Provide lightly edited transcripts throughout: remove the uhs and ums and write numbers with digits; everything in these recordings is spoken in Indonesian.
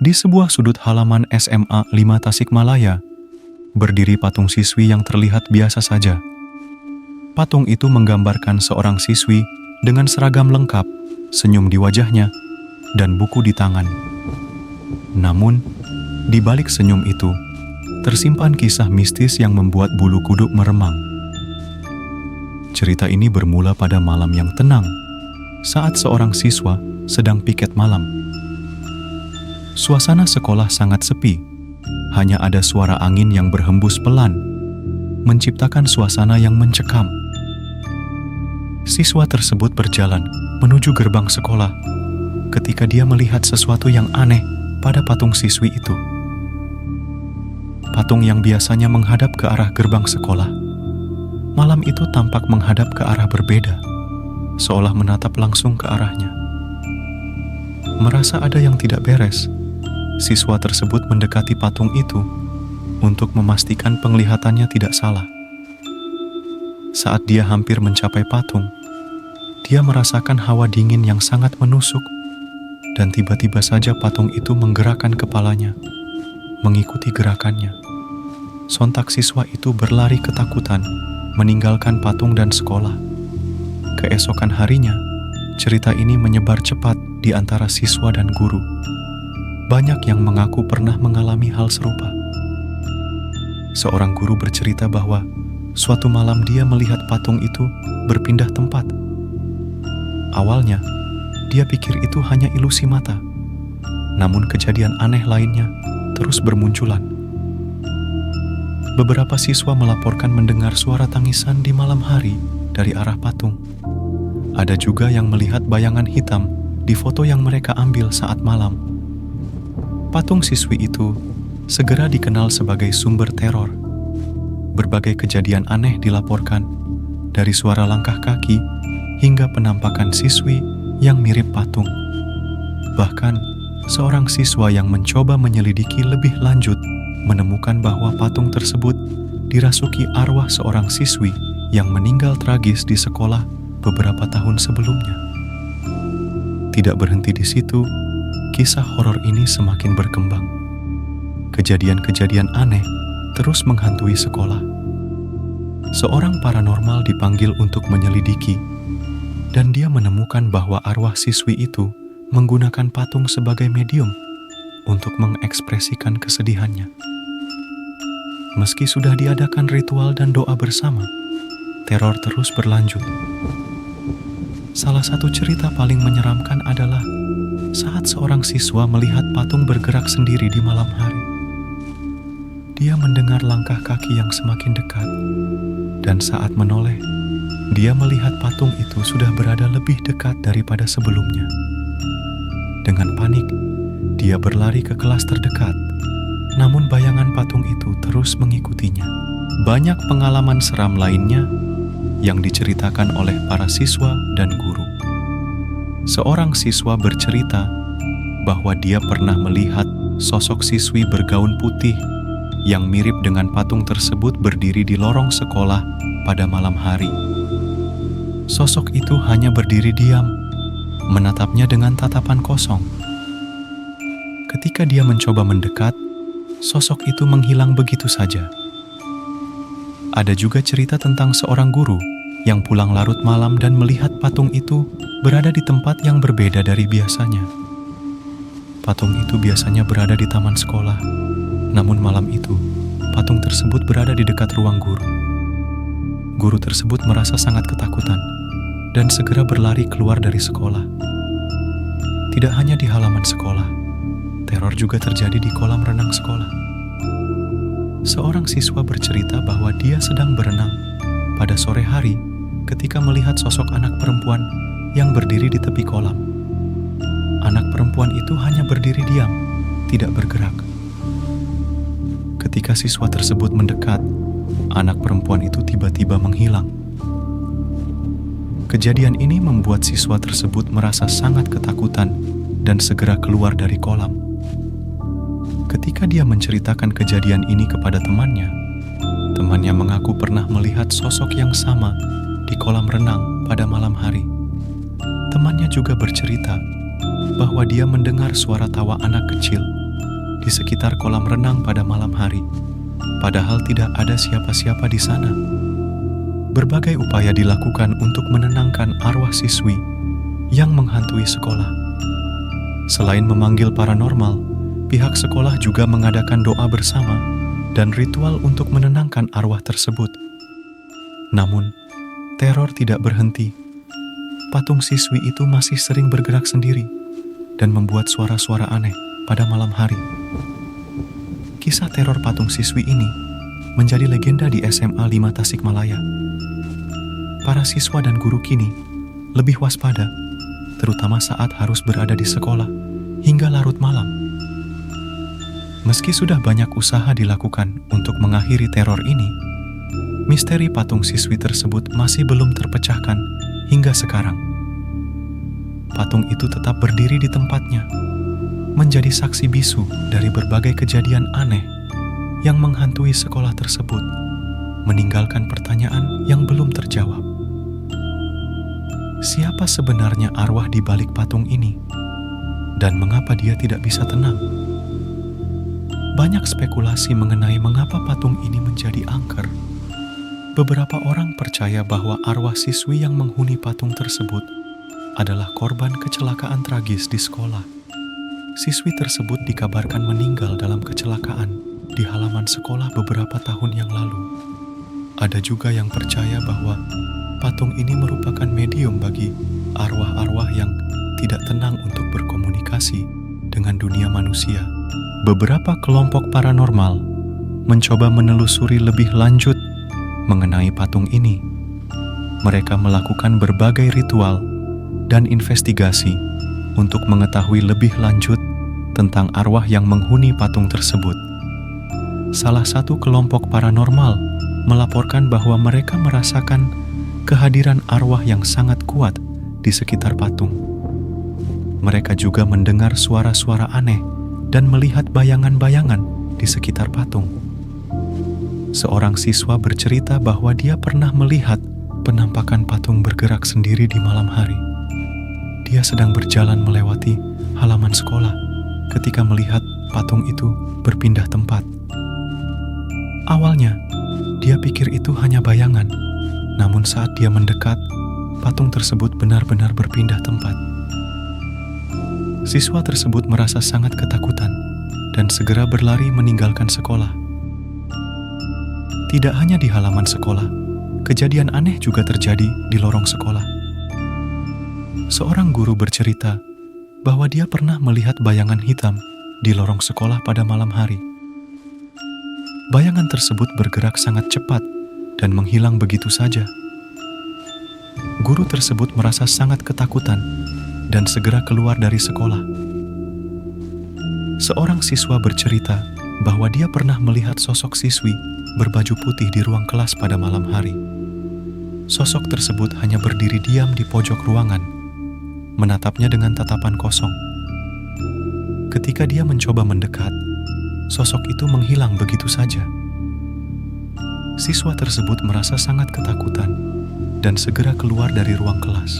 Di sebuah sudut halaman SMA 5 Tasikmalaya, berdiri patung siswi yang terlihat biasa saja. Patung itu menggambarkan seorang siswi dengan seragam lengkap, senyum di wajahnya, dan buku di tangan. Namun, di balik senyum itu, tersimpan kisah mistis yang membuat bulu kuduk meremang. Cerita ini bermula pada malam yang tenang, saat seorang siswa sedang piket malam. Suasana sekolah sangat sepi, hanya ada suara angin yang berhembus pelan, menciptakan suasana yang mencekam. Siswa tersebut berjalan menuju gerbang sekolah ketika dia melihat sesuatu yang aneh pada patung siswi itu. Patung yang biasanya menghadap ke arah gerbang sekolah, malam itu tampak menghadap ke arah berbeda, seolah menatap langsung ke arahnya. Merasa ada yang tidak beres, siswa tersebut mendekati patung itu untuk memastikan penglihatannya tidak salah. Saat dia hampir mencapai patung, dia merasakan hawa dingin yang sangat menusuk, dan tiba-tiba saja patung itu menggerakkan kepalanya, mengikuti gerakannya. Sontak siswa itu berlari ketakutan, meninggalkan patung dan sekolah. Keesokan harinya, cerita ini menyebar cepat di antara siswa dan guru. Banyak yang mengaku pernah mengalami hal serupa. Seorang guru bercerita bahwa suatu malam dia melihat patung itu berpindah tempat. Awalnya, dia pikir itu hanya ilusi mata. Namun kejadian aneh lainnya terus bermunculan. Beberapa siswa melaporkan mendengar suara tangisan di malam hari dari arah patung. Ada juga yang melihat bayangan hitam di foto yang mereka ambil saat malam. Patung siswi itu segera dikenal sebagai sumber teror. Berbagai kejadian aneh dilaporkan, dari suara langkah kaki hingga penampakan siswi yang mirip patung. Bahkan, seorang siswa yang mencoba menyelidiki lebih lanjut menemukan bahwa patung tersebut dirasuki arwah seorang siswi yang meninggal tragis di sekolah beberapa tahun sebelumnya. Tidak berhenti di situ, kisah horor ini semakin berkembang. Kejadian-kejadian aneh terus menghantui sekolah. Seorang paranormal dipanggil untuk menyelidiki, dan dia menemukan bahwa arwah siswi itu menggunakan patung sebagai medium untuk mengekspresikan kesedihannya. Meski sudah diadakan ritual dan doa bersama, teror terus berlanjut. Salah satu cerita paling menyeramkan adalah saat seorang siswa melihat patung bergerak sendiri di malam hari. Dia mendengar langkah kaki yang semakin dekat, dan saat menoleh, dia melihat patung itu sudah berada lebih dekat daripada sebelumnya. Dengan panik, dia berlari ke kelas terdekat, namun bayangan patung itu terus mengikutinya. Banyak pengalaman seram lainnya yang diceritakan oleh para siswa dan guru. Seorang siswa bercerita bahwa dia pernah melihat sosok siswi bergaun putih yang mirip dengan patung tersebut berdiri di lorong sekolah pada malam hari. Sosok itu hanya berdiri diam, menatapnya dengan tatapan kosong. Ketika dia mencoba mendekat, sosok itu menghilang begitu saja. Ada juga cerita tentang seorang guru yang pulang larut malam dan melihat patung itu berada di tempat yang berbeda dari biasanya. Patung itu biasanya berada di taman sekolah, namun malam itu patung tersebut berada di dekat ruang guru. Guru tersebut merasa sangat ketakutan dan segera berlari keluar dari sekolah. Tidak hanya di halaman sekolah, teror juga terjadi di kolam renang sekolah. Seorang siswa bercerita bahwa dia sedang berenang pada sore hari ketika melihat sosok anak perempuan yang berdiri di tepi kolam. Anak perempuan itu hanya berdiri diam, tidak bergerak. Ketika siswa tersebut mendekat, anak perempuan itu tiba-tiba menghilang. Kejadian ini membuat siswa tersebut merasa sangat ketakutan dan segera keluar dari kolam. Ketika dia menceritakan kejadian ini kepada temannya mengaku pernah melihat sosok yang sama di kolam renang pada malam hari. Temannya juga bercerita bahwa dia mendengar suara tawa anak kecil di sekitar kolam renang pada malam hari, padahal tidak ada siapa-siapa di sana. Berbagai upaya dilakukan untuk menenangkan arwah siswi yang menghantui sekolah. Selain memanggil paranormal, pihak sekolah juga mengadakan doa bersama dan ritual untuk menenangkan arwah tersebut. Namun, teror tidak berhenti. Patung siswi itu masih sering bergerak sendiri dan membuat suara-suara aneh pada malam hari. Kisah teror patung siswi ini menjadi legenda di SMA 5 Tasikmalaya. Para siswa dan guru kini lebih waspada, terutama saat harus berada di sekolah hingga larut malam. Meski sudah banyak usaha dilakukan untuk mengakhiri teror ini, misteri patung siswi tersebut masih belum terpecahkan hingga sekarang. Patung itu tetap berdiri di tempatnya, menjadi saksi bisu dari berbagai kejadian aneh yang menghantui sekolah tersebut, meninggalkan pertanyaan yang belum terjawab. Siapa sebenarnya arwah di balik patung ini? Dan mengapa dia tidak bisa tenang? Banyak spekulasi mengenai mengapa patung ini menjadi angker. Beberapa orang percaya bahwa arwah siswi yang menghuni patung tersebut adalah korban kecelakaan tragis di sekolah. Siswi tersebut dikabarkan meninggal dalam kecelakaan di halaman sekolah beberapa tahun yang lalu. Ada juga yang percaya bahwa patung ini merupakan medium bagi arwah-arwah yang tidak tenang untuk berkomunikasi dengan dunia manusia. Beberapa kelompok paranormal mencoba menelusuri lebih lanjut mengenai patung ini. Mereka melakukan berbagai ritual dan investigasi untuk mengetahui lebih lanjut tentang arwah yang menghuni patung tersebut. Salah satu kelompok paranormal melaporkan bahwa mereka merasakan kehadiran arwah yang sangat kuat di sekitar patung. Mereka juga mendengar suara-suara aneh dan melihat bayangan-bayangan di sekitar patung. Seorang siswa bercerita bahwa dia pernah melihat penampakan patung bergerak sendiri di malam hari. Dia sedang berjalan melewati halaman sekolah ketika melihat patung itu berpindah tempat. Awalnya, dia pikir itu hanya bayangan, namun saat dia mendekat, patung tersebut benar-benar berpindah tempat. Siswa tersebut merasa sangat ketakutan dan segera berlari meninggalkan sekolah. Tidak hanya di halaman sekolah, kejadian aneh juga terjadi di lorong sekolah. Seorang guru bercerita bahwa dia pernah melihat bayangan hitam di lorong sekolah pada malam hari. Bayangan tersebut bergerak sangat cepat dan menghilang begitu saja. Guru tersebut merasa sangat ketakutan dan segera keluar dari sekolah. Seorang siswa bercerita bahwa dia pernah melihat sosok siswi berbaju putih di ruang kelas pada malam hari. Sosok tersebut hanya berdiri diam di pojok ruangan, menatapnya dengan tatapan kosong. Ketika dia mencoba mendekat, sosok itu menghilang begitu saja. Siswa tersebut merasa sangat ketakutan dan segera keluar dari ruang kelas.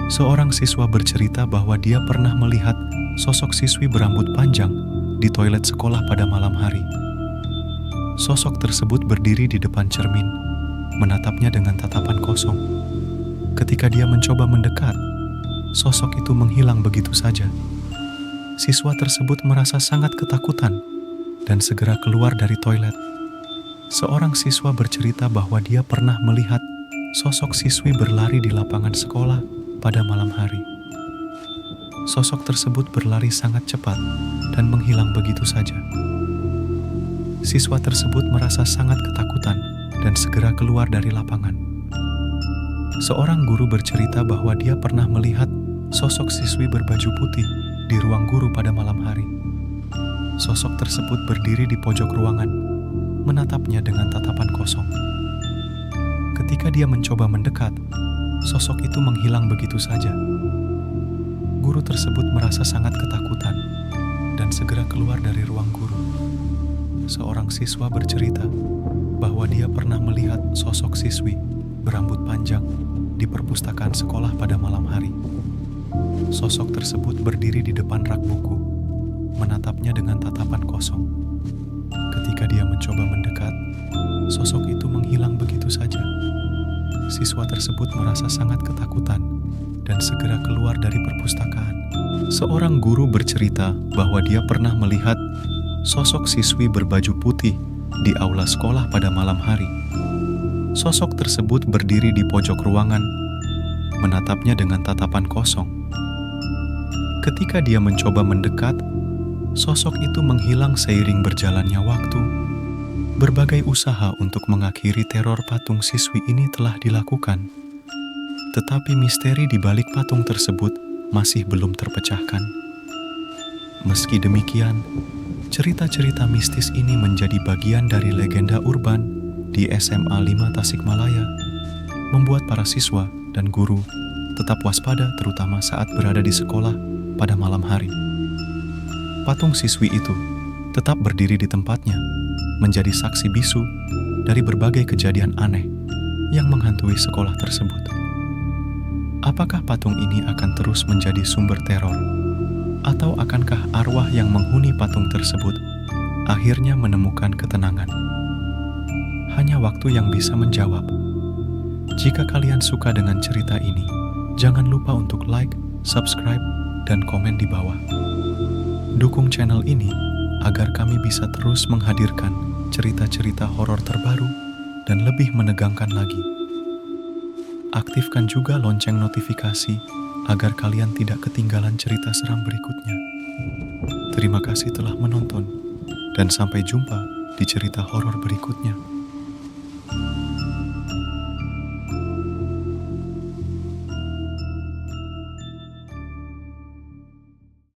Seorang siswa bercerita bahwa dia pernah melihat sosok siswi berambut panjang di toilet sekolah pada malam hari. Sosok tersebut berdiri di depan cermin, menatapnya dengan tatapan kosong. Ketika dia mencoba mendekat, sosok itu menghilang begitu saja. Siswa tersebut merasa sangat ketakutan dan segera keluar dari toilet. Seorang siswa bercerita bahwa dia pernah melihat sosok siswi berlari di lapangan sekolah pada malam hari. Sosok tersebut berlari sangat cepat dan menghilang begitu saja. Siswa tersebut merasa sangat ketakutan dan segera keluar dari lapangan. Seorang guru bercerita bahwa dia pernah melihat sosok siswi berbaju putih di ruang guru pada malam hari. Sosok tersebut berdiri di pojok ruangan, menatapnya dengan tatapan kosong. Ketika dia mencoba mendekat, sosok itu menghilang begitu saja. Guru tersebut merasa sangat ketakutan dan segera keluar dari ruang guru. Seorang siswa bercerita bahwa dia pernah melihat sosok siswi berambut panjang di perpustakaan sekolah pada malam hari. Sosok tersebut berdiri di depan rak buku, menatapnya dengan tatapan kosong. Ketika dia mencoba mendekat, sosok itu menghilang begitu saja. Siswa tersebut merasa sangat ketakutan dan segera keluar dari perpustakaan. Seorang guru bercerita bahwa dia pernah melihat sosok siswi berbaju putih di aula sekolah pada malam hari. Sosok tersebut berdiri di pojok ruangan, menatapnya dengan tatapan kosong. Ketika dia mencoba mendekat, sosok itu menghilang seiring berjalannya waktu. Berbagai usaha untuk mengakhiri teror patung siswi ini telah dilakukan, tetapi misteri di balik patung tersebut masih belum terpecahkan. Meski demikian, cerita-cerita mistis ini menjadi bagian dari legenda urban di SMA 5 Tasikmalaya, membuat para siswa dan guru tetap waspada terutama saat berada di sekolah pada malam hari. Patung siswi itu tetap berdiri di tempatnya, menjadi saksi bisu dari berbagai kejadian aneh yang menghantui sekolah tersebut. Apakah patung ini akan terus menjadi sumber teror? Atau akankah arwah yang menghuni patung tersebut akhirnya menemukan ketenangan? Hanya waktu yang bisa menjawab. Jika kalian suka dengan cerita ini, jangan lupa untuk like, subscribe, dan komen di bawah. Dukung channel ini agar kami bisa terus menghadirkan cerita-cerita horor terbaru dan lebih menegangkan lagi. Aktifkan juga lonceng notifikasi agar kalian tidak ketinggalan cerita seram berikutnya. Terima kasih telah menonton, dan sampai jumpa di cerita horor berikutnya.